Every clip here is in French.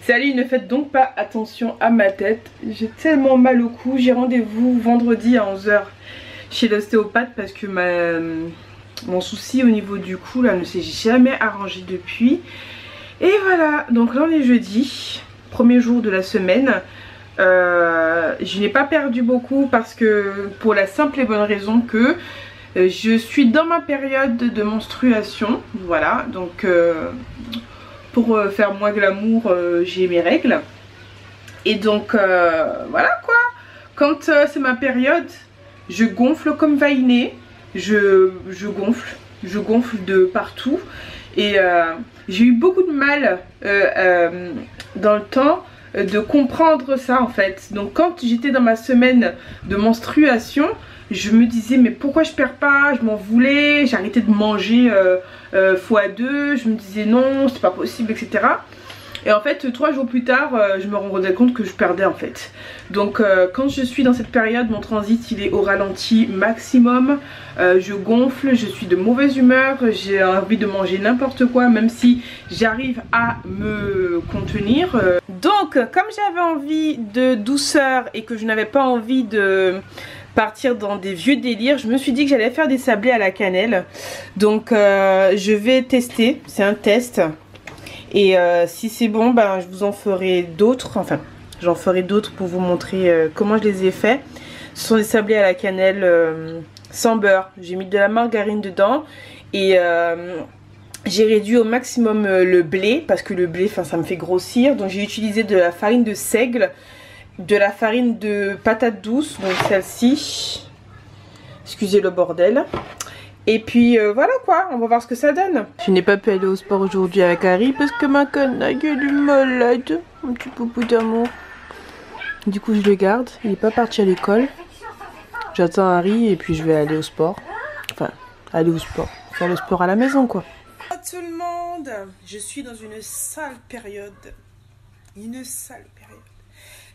Salut, ne faites donc pas attention à ma tête. J'ai tellement mal au cou. J'ai rendez-vous vendredi à 11 h chez l'ostéopathe parce que mon souci au niveau du cou là ne s'est jamais arrangé depuis. Et voilà, donc là on est jeudi, premier jour de la semaine. Je n'ai pas perdu beaucoup parce que pour la simple et bonne raison que je suis dans ma période de menstruation. Voilà, donc pour faire moins glamour, j'ai mes règles. Et donc voilà quoi, quand c'est ma période, je gonfle comme Vainé, je gonfle de partout. Et j'ai eu beaucoup de mal dans le temps de comprendre ça en fait. Donc quand j'étais dans ma semaine de menstruation, je me disais mais pourquoi je perds pas, je m'en voulais, j'arrêtais de manger x2, je me disais non c'est pas possible, etc. Et en fait 3 jours plus tard je me rendais compte que je perdais en fait. Donc quand je suis dans cette période, mon transit il est au ralenti maximum, je gonfle, je suis de mauvaise humeur, j'ai envie de manger n'importe quoi même si j'arrive à me contenir. Donc comme j'avais envie de douceur et que je n'avais pas envie de partir dans des vieux délires, je me suis dit que j'allais faire des sablés à la cannelle. Donc je vais tester, c'est un test. Et si c'est bon, ben, je vous en ferai d'autres, enfin j'en ferai d'autres pour vous montrer comment je les ai faits. Ce sont des sablés à la cannelle sans beurre. J'ai mis de la margarine dedans et j'ai réduit au maximum le blé parce que le blé, ça me fait grossir. Donc j'ai utilisé de la farine de seigle, de la farine de patate douce, donc celle-ci. Excusez le bordel. Et puis voilà quoi, on va voir ce que ça donne. Je n'ai pas pu aller au sport aujourd'hui avec Harry parce que ma canaille elle est malade. Un petit poupou d'amour. Du coup je le garde, il n'est pas parti à l'école. J'attends Harry et puis je vais aller au sport. Enfin, aller au sport. Faire le sport à la maison quoi. Bonjour tout le monde, je suis dans une sale période. Une sale période.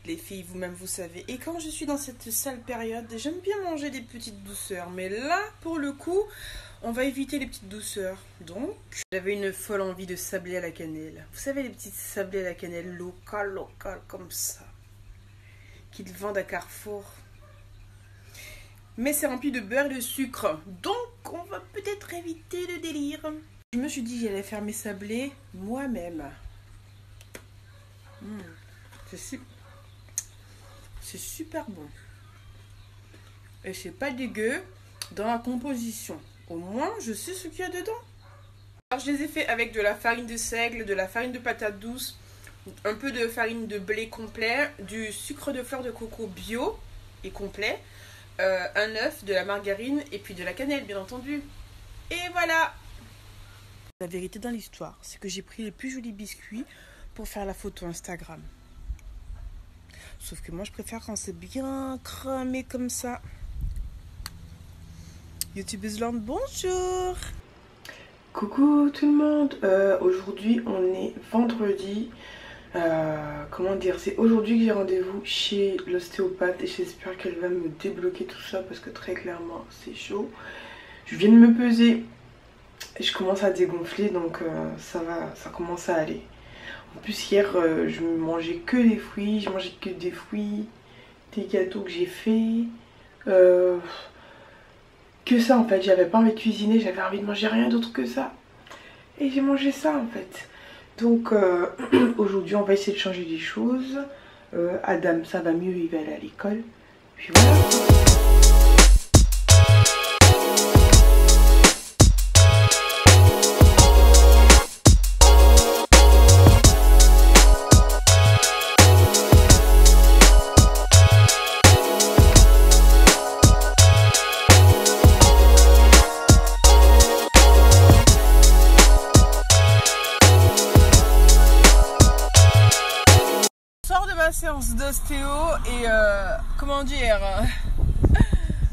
Les filles, vous-même, vous savez. Et quand je suis dans cette sale période, j'aime bien manger des petites douceurs. Mais là, pour le coup, on va éviter les petites douceurs. Donc, j'avais une folle envie de sablés à la cannelle. Vous savez, les petites sablés à la cannelle locales, comme ça. Qu'ils vendent à Carrefour. Mais c'est rempli de beurre et de sucre. Donc, on va peut-être éviter le délire. Je me suis dit que j'allais faire mes sablés moi-même. C'est super bon. Et c'est pas dégueu dans la composition. Au moins, je sais ce qu'il y a dedans. Alors, je les ai fait avec de la farine de seigle, de la farine de patate douce, un peu de farine de blé complet, du sucre de fleur de coco bio et complet, un œuf, de la margarine et puis de la cannelle, bien entendu. Et voilà. La vérité dans l'histoire, c'est que j'ai pris les plus jolis biscuits pour faire la photo Instagram. Sauf que moi je préfère quand c'est bien cramé comme ça. YouTubeusland, bonjour. Coucou tout le monde. Aujourd'hui on est vendredi. Comment dire, c'est aujourd'hui que j'ai rendez-vous chez l'ostéopathe et j'espère qu'elle va me débloquer tout ça parce que très clairement c'est chaud. Je viens de me peser et je commence à dégonfler donc ça commence à aller. En plus hier je mangeais que des fruits, je mangeais que des fruits, des gâteaux que j'ai fait, que ça en fait, j'avais pas envie de cuisiner, j'avais envie de manger rien d'autre que ça. Et j'ai mangé ça en fait. Donc aujourd'hui on va essayer de changer des choses. Adam ça va mieux, il va aller à l'école. Puis voilà. Séance d'ostéo et comment dire,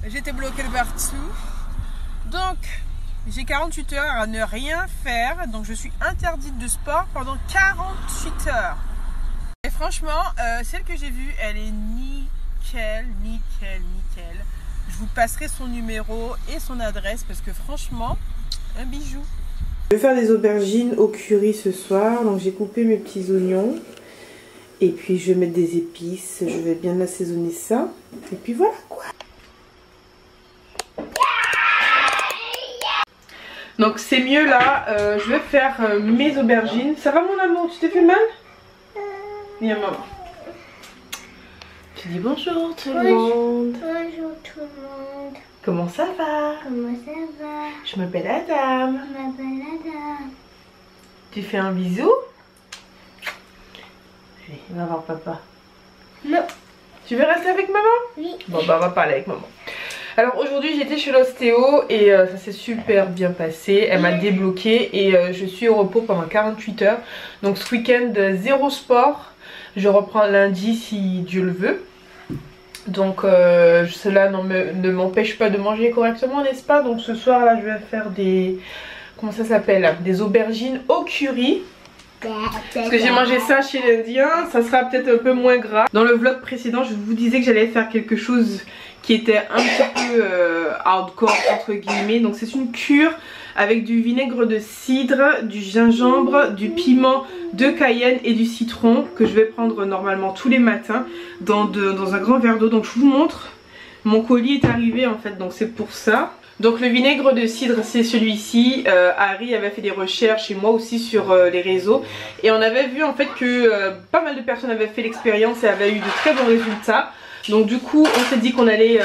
j'étais bloquée partout. Donc j'ai 48 heures à ne rien faire, donc je suis interdite de sport pendant 48 heures. Et franchement celle que j'ai vue elle est nickel. Je vous passerai son numéro et son adresse parce que franchement un bijou. Je vais faire des aubergines au curry ce soir, donc j'ai coupé mes petits oignons. Et puis je vais mettre des épices, je vais bien assaisonner ça. Et puis voilà quoi. Donc c'est mieux là, je vais faire mes aubergines. Ça va mon amour, tu t'es fait mal? Viens maman. Tu dis bonjour tout le monde. Bonjour tout le monde. Comment ça va? Comment ça va? Je m'appelle Adam. Je m'appelle Adam. Tu fais un bisou? Allez, va voir papa. Non. Tu veux rester avec maman? Oui. Bon bah on va parler avec maman. Alors aujourd'hui j'étais chez l'ostéo et ça s'est super bien passé. Elle m'a débloqué et je suis au repos pendant 48 heures. Donc ce week-end zéro sport. Je reprends lundi si Dieu le veut. Donc cela ne m'empêche pas de manger correctement, n'est-ce pas? Donc ce soir là je vais faire des... Comment ça s'appelle? Des aubergines au curry. Parce que j'ai mangé ça chez l'Indien, ça sera peut-être un peu moins gras. Dans le vlog précédent, je vous disais que j'allais faire quelque chose qui était un petit peu hardcore entre guillemets. Donc c'est une cure avec du vinaigre de cidre, du gingembre, du piment de Cayenne et du citron que je vais prendre normalement tous les matins dans un grand verre d'eau. Donc je vous montre, mon colis est arrivé en fait, donc c'est pour ça. Donc le vinaigre de cidre c'est celui-ci, Harry avait fait des recherches et moi aussi sur les réseaux et on avait vu en fait que pas mal de personnes avaient fait l'expérience et avaient eu de très bons résultats. Donc du coup on s'est dit qu'on allait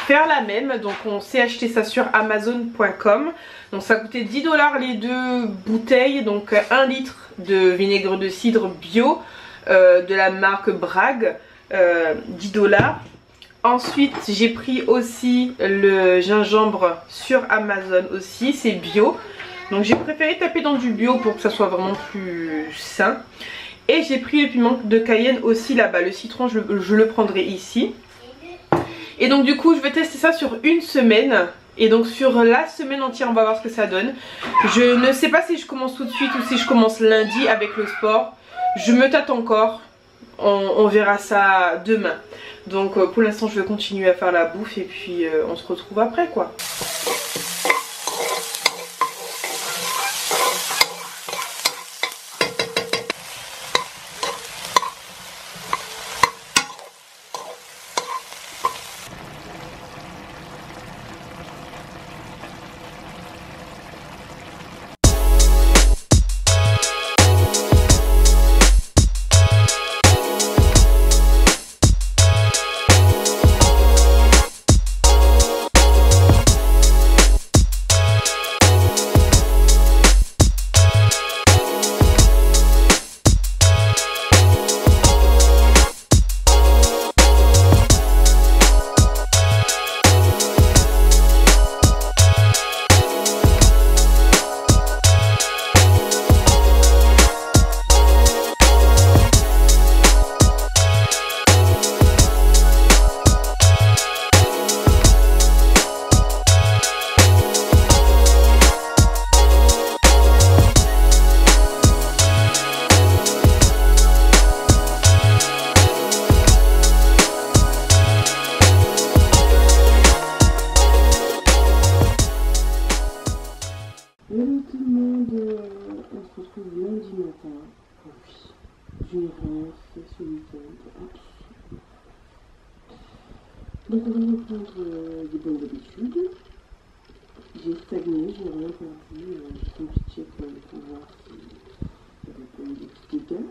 faire la même, donc on s'est acheté ça sur Amazon.com. Donc ça coûtait 10 $ les deux bouteilles, donc 1 litre de vinaigre de cidre bio de la marque Bragg, 10 $. Ensuite j'ai pris aussi le gingembre sur Amazon aussi, c'est bio. Donc j'ai préféré taper dans du bio pour que ça soit vraiment plus sain. Et j'ai pris le piment de Cayenne aussi là-bas, le citron je le prendrai ici. Et donc du coup je vais tester ça sur une semaine. Et donc sur la semaine entière on va voir ce que ça donne. Je ne sais pas si je commence tout de suite ou si je commence lundi avec le sport. Je me tâte encore, on verra ça demain. Donc pour l'instant je vais continuer à faire la bouffe et puis on se retrouve après quoi. Hello tout le monde, on se retrouve lundi matin. Oh oui, je n'ai rien fait ce week-end. Donc on va reprendre des bonnes habitudes. J'ai stagné, je n'ai rien perdu. J'ai fait un petit check pour voir s'il y avait pas eu des petits dégâts.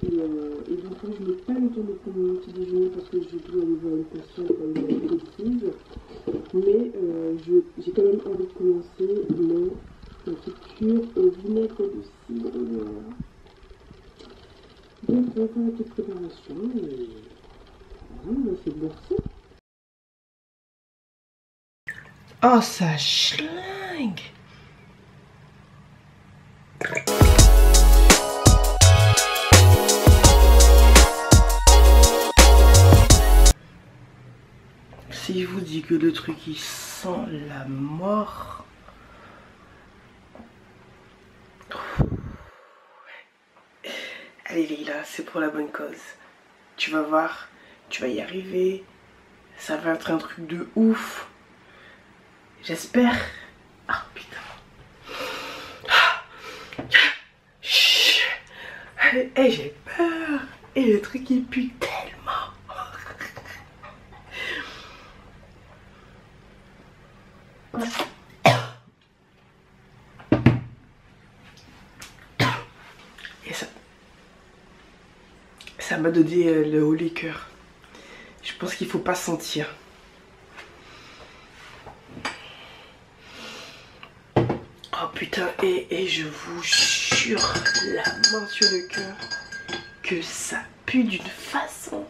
Et donc là je n'ai pas le temps de prendre mon petit déjeuner parce que je dois aller voir une patiente comme une précise. Mais j'ai quand même envie de commencer ma petite cure au vinaigre de cidre. Donc on va faire la petite préparation et voilà, on va essayer de voir ça. Oh ça schlingue. Si je vous dis que le truc il sent la mort. Allez Leila, c'est pour la bonne cause. Tu vas voir, tu vas y arriver. Ça va être un truc de ouf. J'espère. Ah putain. Hey, j'ai peur. Et le truc il pue tellement. Et ça m'a donné le haut les cœurs. Je pense qu'il faut pas sentir. Oh putain, et je vous jure, la main sur le cœur, que ça pue d'une façon.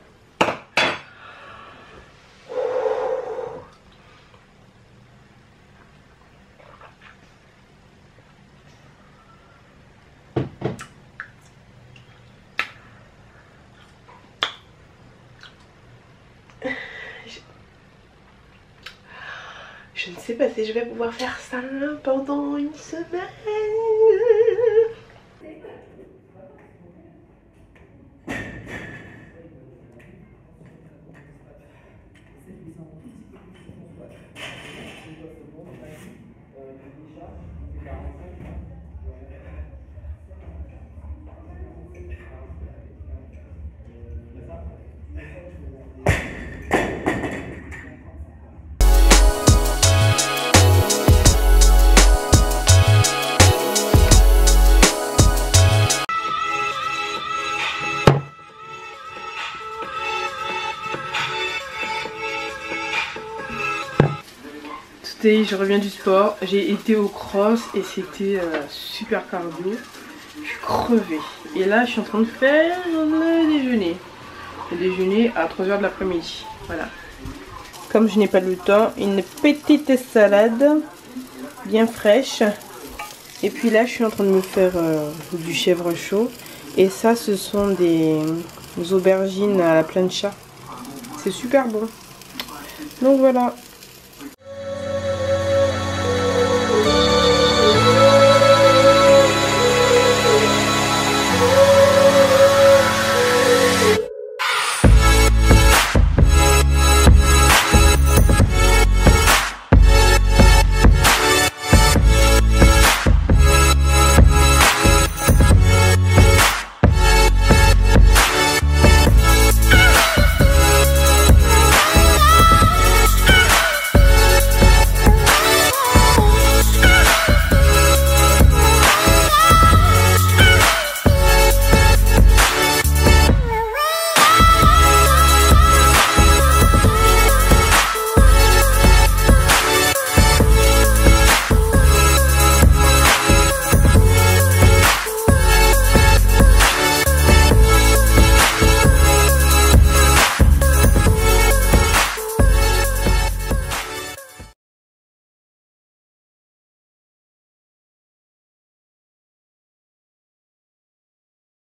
Je ne sais pas si je vais pouvoir faire ça pendant une semaine. Je reviens du sport, j'ai été au cross et c'était super cardio. Je suis crevée. Et là je suis en train de faire le déjeuner. Le déjeuner à 3 h de l'après-midi. Voilà. Comme je n'ai pas le temps, une petite salade bien fraîche. Et puis là je suis en train de me faire du chèvre chaud. Et ça ce sont des aubergines à la plancha. C'est super bon. Donc voilà.